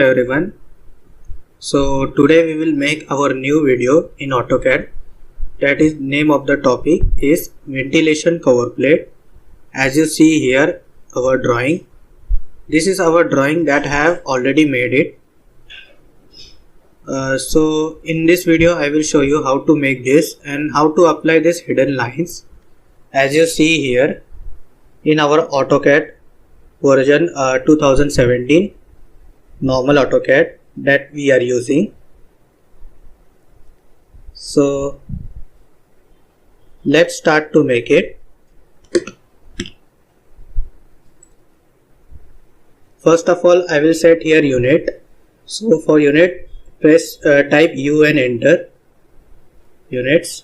Everyone. So today we will make our new video in AutoCAD. That is name of the topic is ventilation cover plate. As you see here our drawing. This is our drawing that I have already made it. So in this video I will show you how to make this and how to apply this hidden lines. As you see here in our AutoCAD version 2017 normal AutoCAD that we are using. So let's start to make it. First of all, I will set here unit. So for unit, press type U and enter. Units.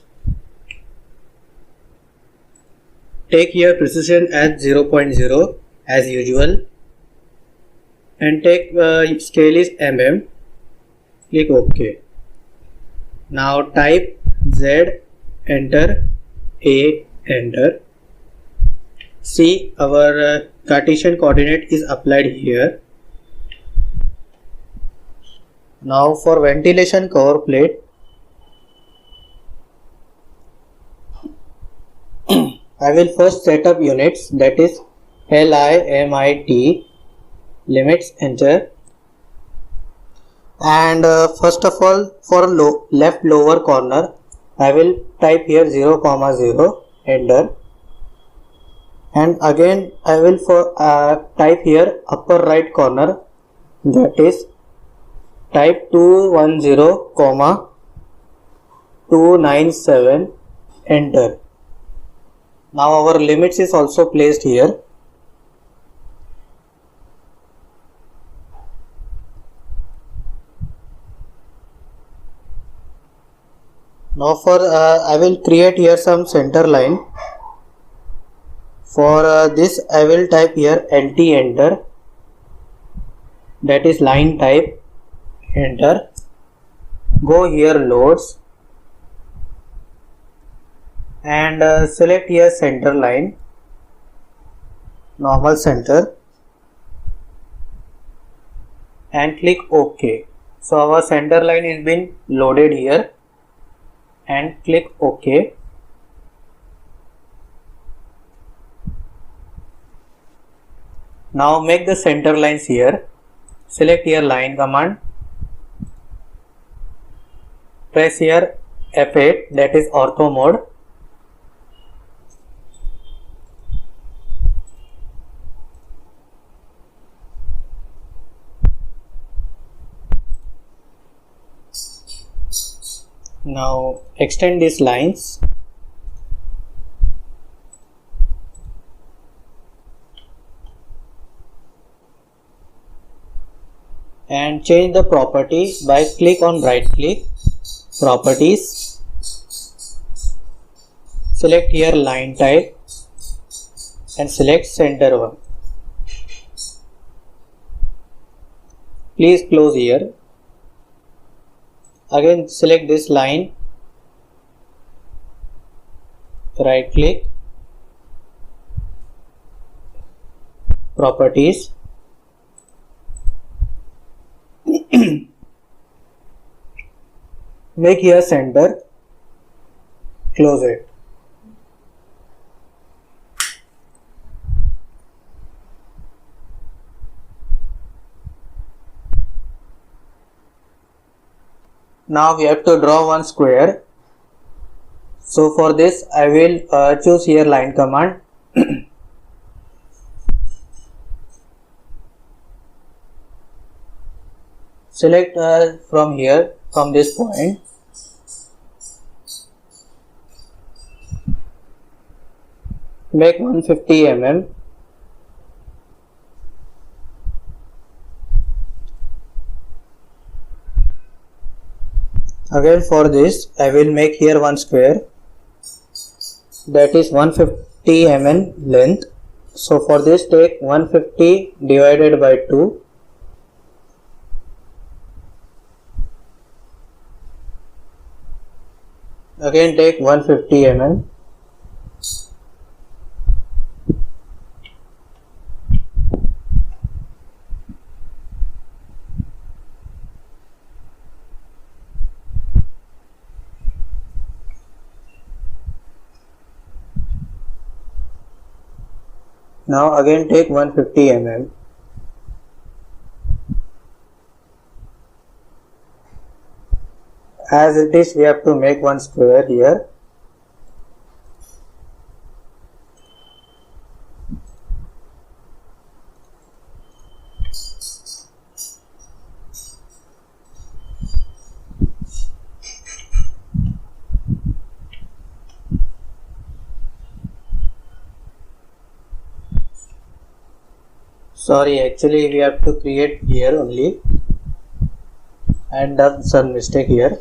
Take here precision as 0.0 as usual. And take scale is mm. Click OK. Now type Z, enter, A, enter. See our Cartesian coordinate is applied here. Now for ventilation cover plate, I will first set up units, that is LIMIT. Limits, enter. And first of all for left lower corner I will type here 0, 0, enter. And again I will type here upper right corner, that is type 210, 297, enter. Now our limits is also placed here. Now for I will create here some center line. For this I will type here LT, enter. That is line type, enter. Go here loads and select here center line, normal center, and click OK. So our center line is been loaded here. And click OK. Now make the center lines here. Select here line command. Press here F8, that is ortho mode. Now extend these lines. And change the property by click on right click, properties. Select here line type and select center one. Please close here. Again select this line, right click, properties. Make here center, close it. Now we have to draw one square. So for this I will choose here line command. Select from here, from this point. Make 150 mm. Again for this I will make here one square, that is 150 mm length. So for this take 150 divided by 2. Again take 150 mm. Now again take 150 mm. As it is, we have to make one square here. Sorry, actually we have to create here only. I done some mistake here.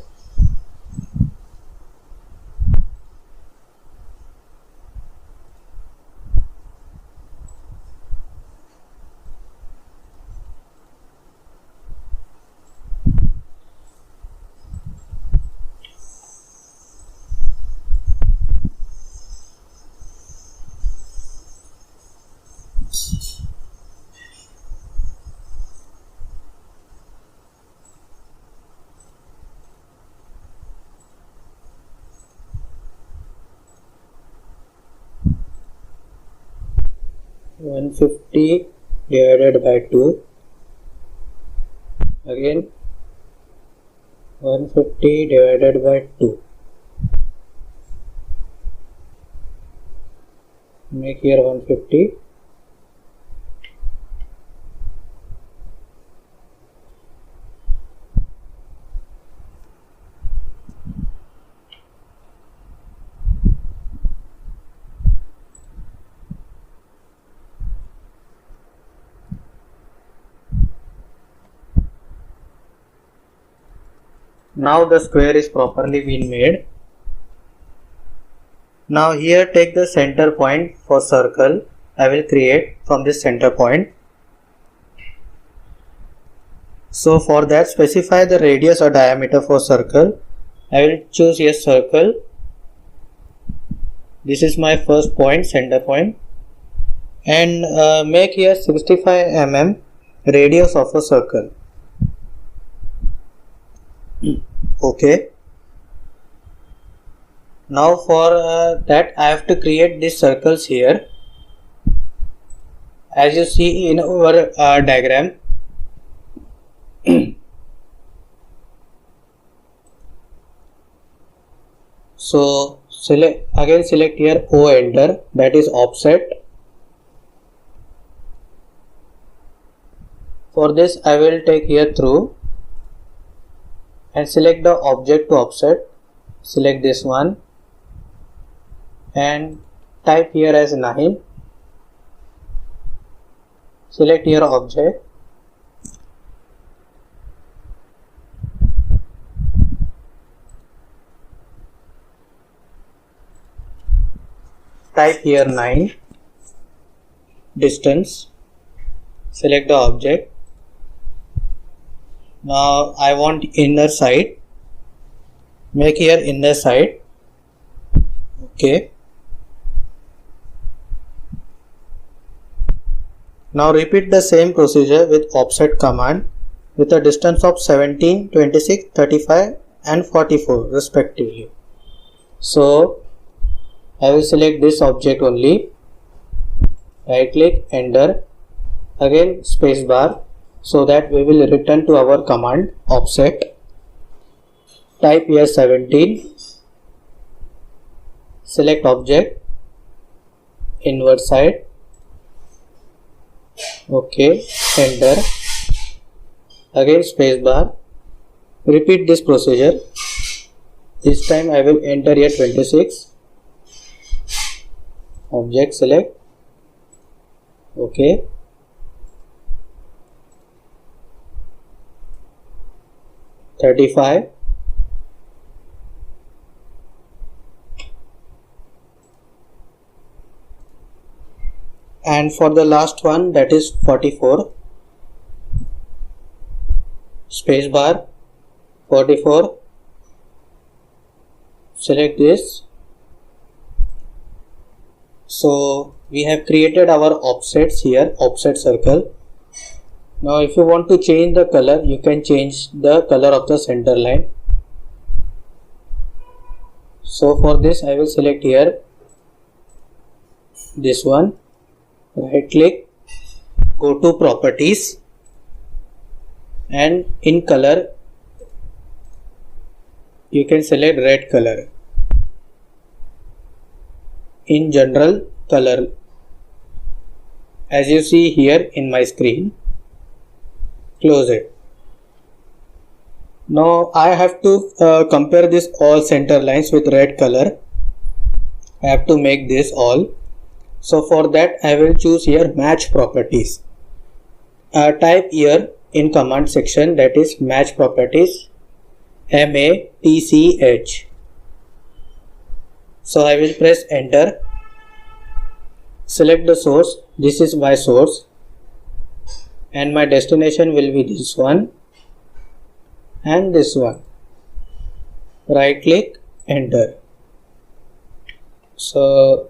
One 50 divided by 2. Again 150 divided by 2. Make here 150. Now the square is properly been made. Now here take the center point for circle. I will create from this center point. So for that, specify the radius or diameter for circle. I will choose a circle. This is my first point, center point, and make here 65 mm radius of a circle. Okay. Now for that I have to create these circles here. As you see in our diagram. So select here O, enter, that is offset. For this I will take here through and select the object to offset. Select this one and type here as 9. Select here object. Type here 9. Distance. Select the object. Now I want inner side. Make here inner side. Okay. Now repeat the same procedure with offset command with a distance of 17, 26, 35 and 44 respectively. So I will select this object only. Right click, enter, again space bar, so that we will return to our command offset. Type here 17. Select object, inward side. Okay, enter, again space bar. Repeat this procedure. This time I will enter here 26. Object select. Okay. $35. And for the last one, that is 44. Space bar, 44. Select this. So we have created our offsets here, offset circle. Now if you want to change the color, you can change the color of the center line. So for this I will select here this one. right click, go to properties, and in color you can select red color. In general color, as you see here in my screen, close it. Now I have to compare this all center lines with red color. I have to make this all. So for that I will choose here match properties. Type here in command section, that is match properties, MATCH. So I will press enter. Select the source. This is my source and my destination will be this one and this one. Right click, enter. So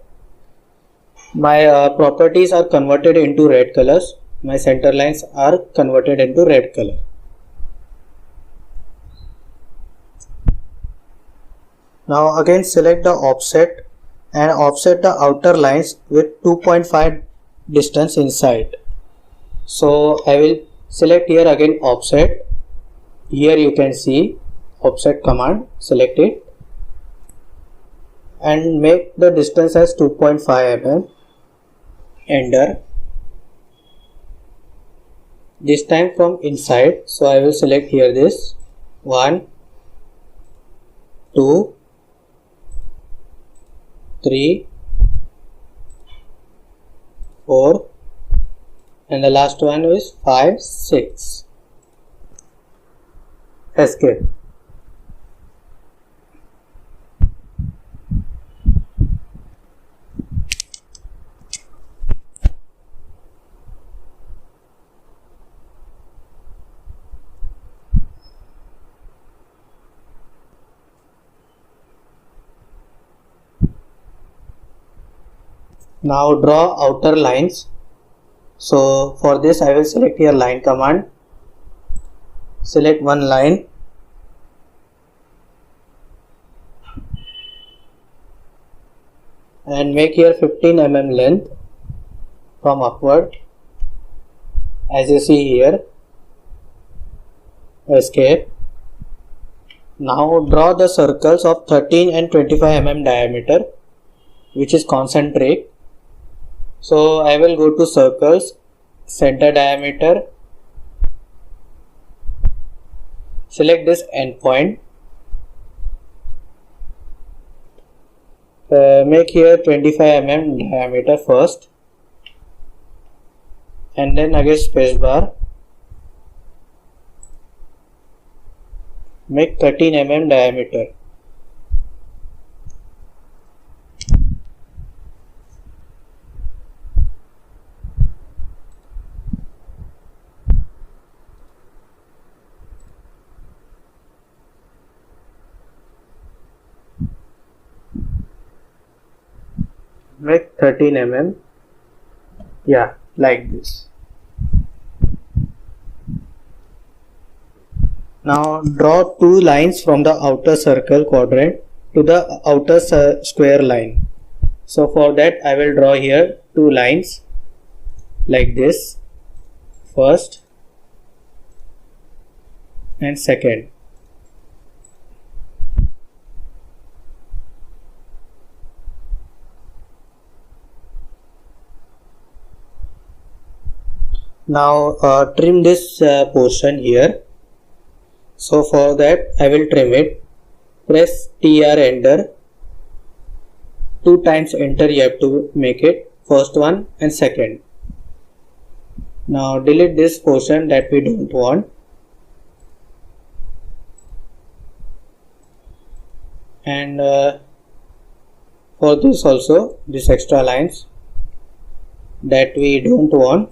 my properties are converted into red colors. My center lines are converted into red color. Now again select the offset and offset the outer lines with 2.5 distance inside. So I will select here again offset. Here you can see offset command, select it and make the distance as 2.5 mm. Enter. This time from inside, so I will select here this 1, 2, 3, 4 and the last one is 5, 6. Escape. Now draw outer lines. So for this I will select here line command. Select one line. And make here 15 mm length from upward. As you see here. Escape. Now draw the circles of 13 and 25 mm diameter, which is concentric. So I will go to circles, center diameter, select this endpoint, make here 25 mm diameter first and then again spacebar, make 13 mm diameter. Make 13 mm, yeah, like this. Now draw two lines from the outer circle quadrant to the outer square line. So for that I will draw here two lines like this, first and second. Now trim this portion here. So for that I will trim it. Press TR enter. 2 times enter you have to make it. First one and second. Now delete this portion that we don't want. And for this also, this extra lines that we don't want.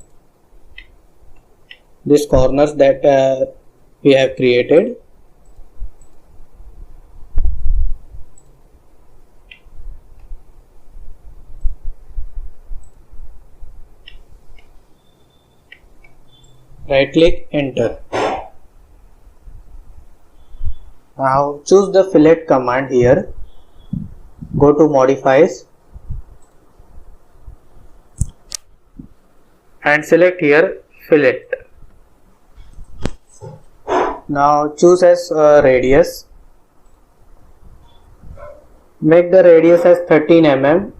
These corners that we have created. Right click, enter. Now choose the fillet command here. Go to modifies. and select here fillet. Now choose as radius. Make the radius as 13 mm.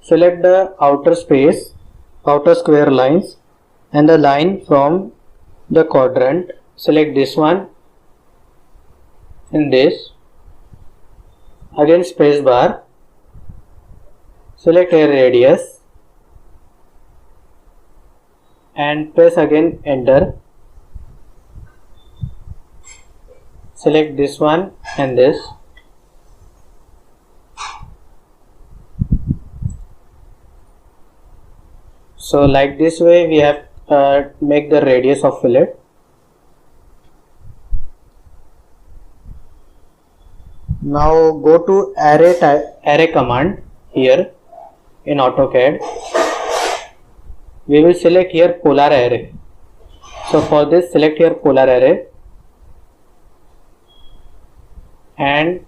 Select the outer space, outer square lines, and the line from the quadrant. Select this one and this. Again space bar. Select here radius and press again enter. Select this one and this. So like this way we have make the radius of fillet. Now go to array command here in AutoCAD. We will select here polar array. So for this select here polar array and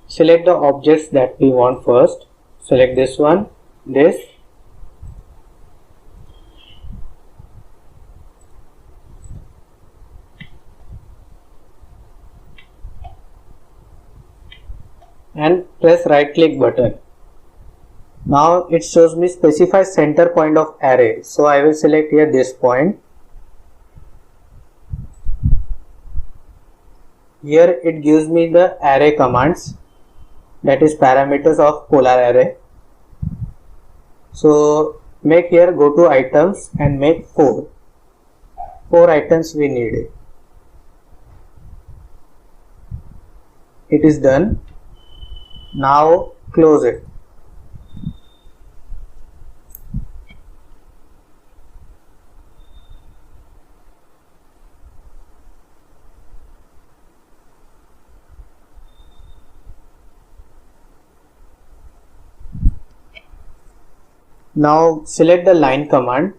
select the objects that we want first. Select this one, this. And press right click button. Now it shows me specify center point of array. So I will select here this point. Here it gives me the array commands, that is parameters of polar array. So make here go to items and make 4 items we need. It is done. Now close it. Now select the line command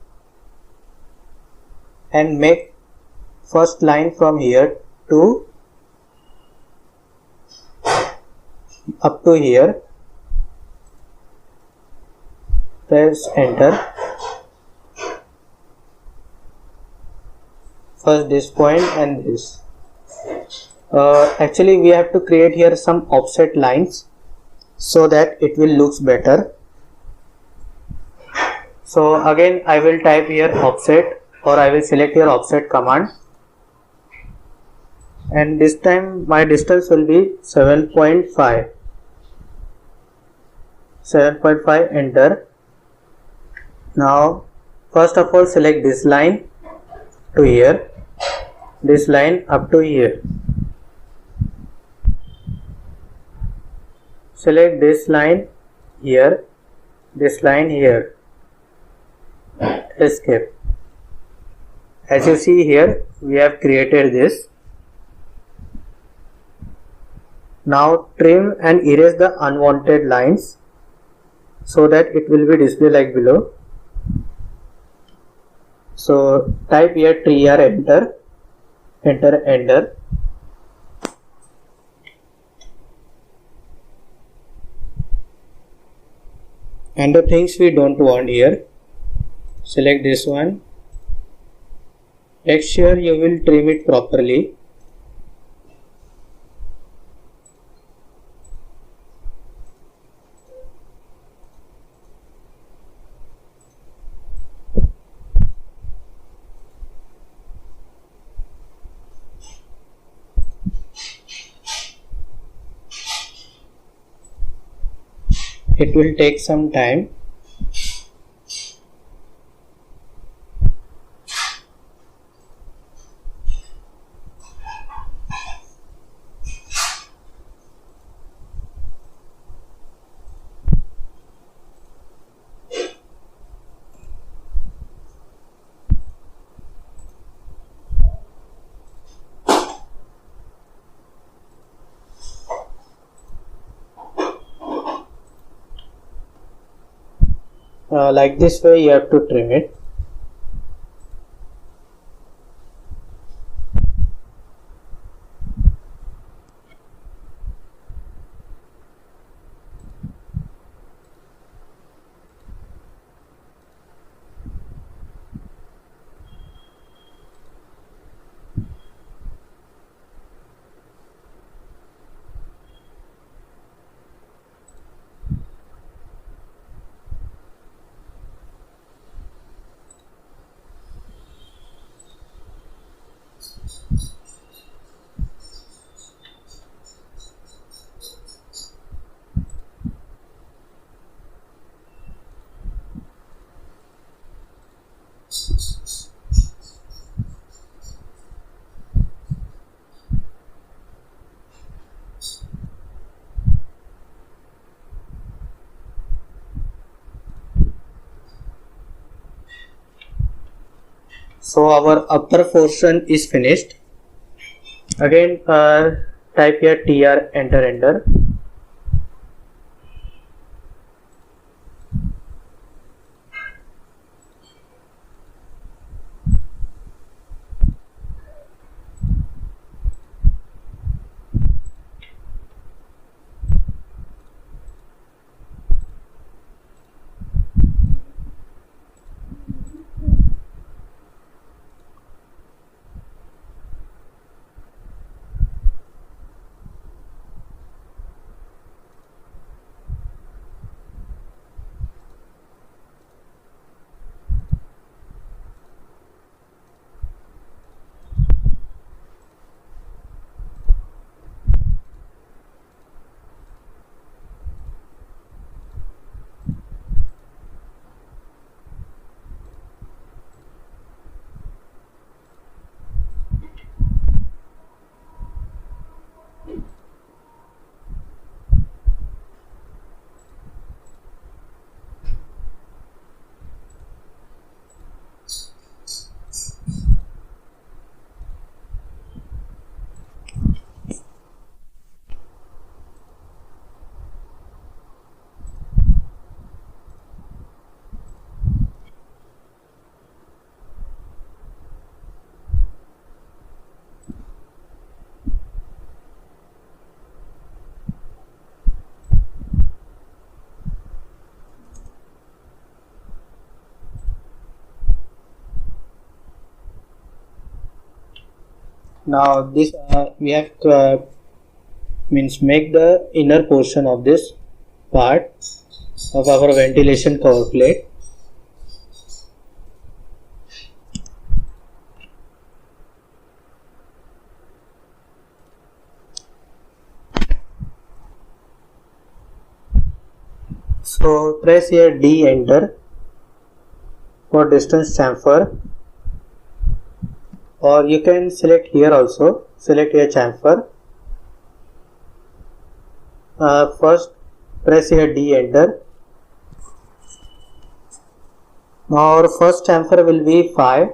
and make first line from here to up to here. Press enter. First this point and this. Actually we have to create here some offset lines so that it will looks better. So again I will type here offset, or I will select here offset command, and this time my distance will be 7.5. Enter. Now first of all select this line to here, this line up to here. Select this line here, this line here. Escape. As you see here we have created this. Now trim and erase the unwanted lines so that it will be displayed like below. So type here tr, enter. And the things we don't want here, select this one. Make sure you will trim it properly. It will take some time. Like this way you have to trim it. So our upper portion is finished. Again type here tr, enter. Now this we have means make the inner portion of this part of our ventilation cover plate. So press here D, enter for distance chamfer, or you can select here also, select here chamfer. First press here D, enter. Now our first chamfer will be 5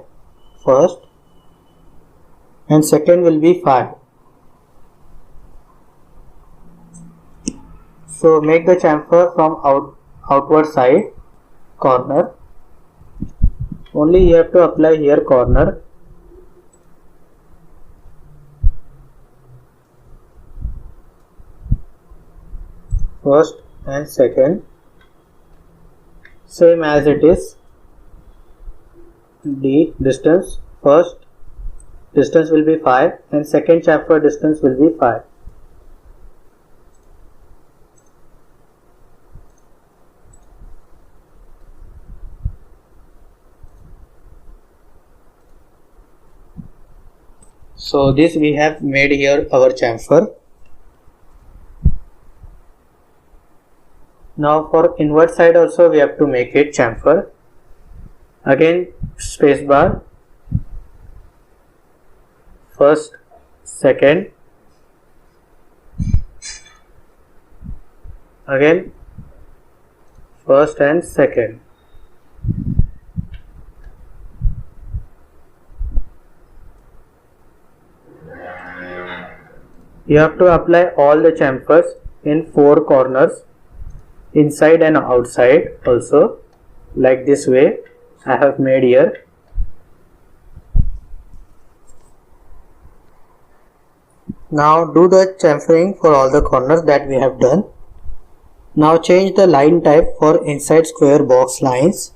first, and second will be 5. So make the chamfer from outward side corner. Only you have to apply here corner. First and second, same as it is. D distance, first distance will be 5 and second chamfer distance will be 5. So this we have made here our chamfer. Now for inward side also we have to make it chamfer. Again space bar, first, second, again first and second. You have to apply all the chamfers in 4 corners, inside and outside also, like this way I have made here. Now do the chamfering for all the corners that we have done. Now change the line type for inside square box lines,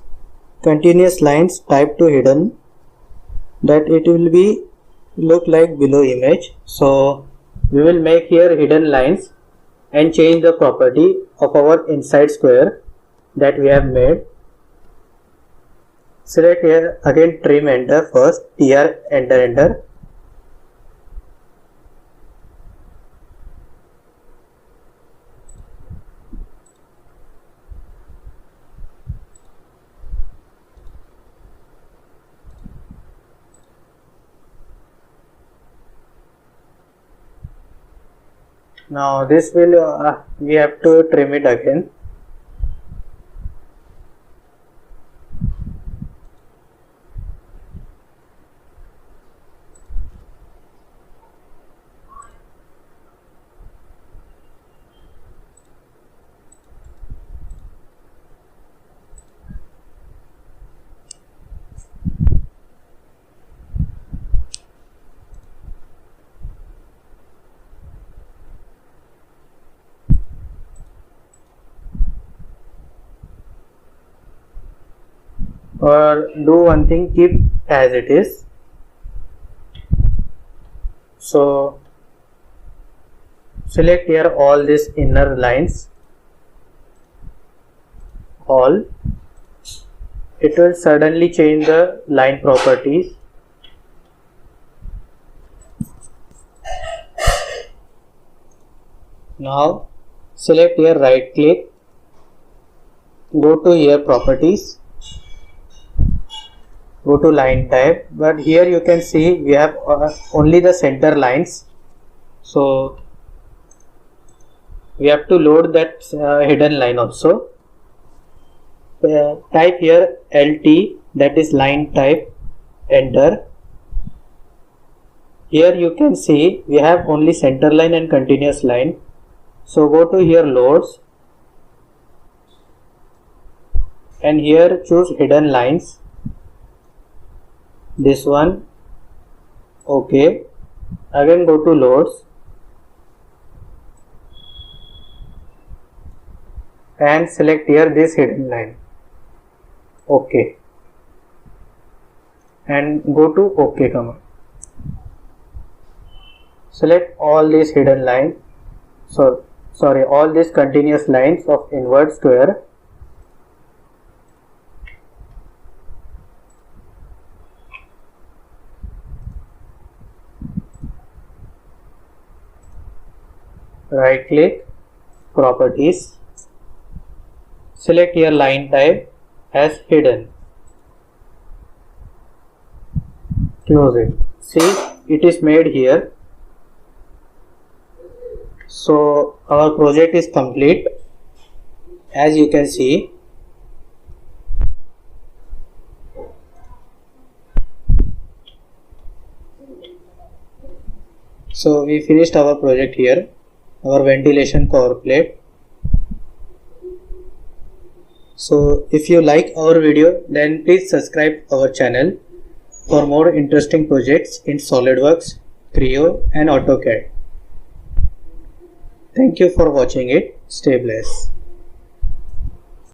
continuous lines type to hidden, that it will be look like below image. So we will make here hidden lines and change the property of our inside square that we have made. Select here, again trim, enter, first tr, enter. Now this will we have to trim it again. or do one thing, keep as it is. So select here all these inner lines, all. It will suddenly change the line properties. Now select here, right click, go to here properties, go to line type, but here you can see we have only the center lines, so we have to load that hidden line also. Type here LT, that is line type, enter. Here you can see we have only center line and continuous line, so go to here loads and here choose hidden lines, this one, okay. Again go to loads and select here this hidden line, okay, and go to OK command. Select all these hidden lines, all these continuous lines of invert square. Right click, properties, select here line type as hidden, close it. See, it is made here. So our project is complete, as you can see. So we finished our project here, our ventilation cover plate. So if you like our video, then please subscribe our channel for more interesting projects in SolidWorks, Creo and AutoCAD. Thank you for watching it. Stay blessed.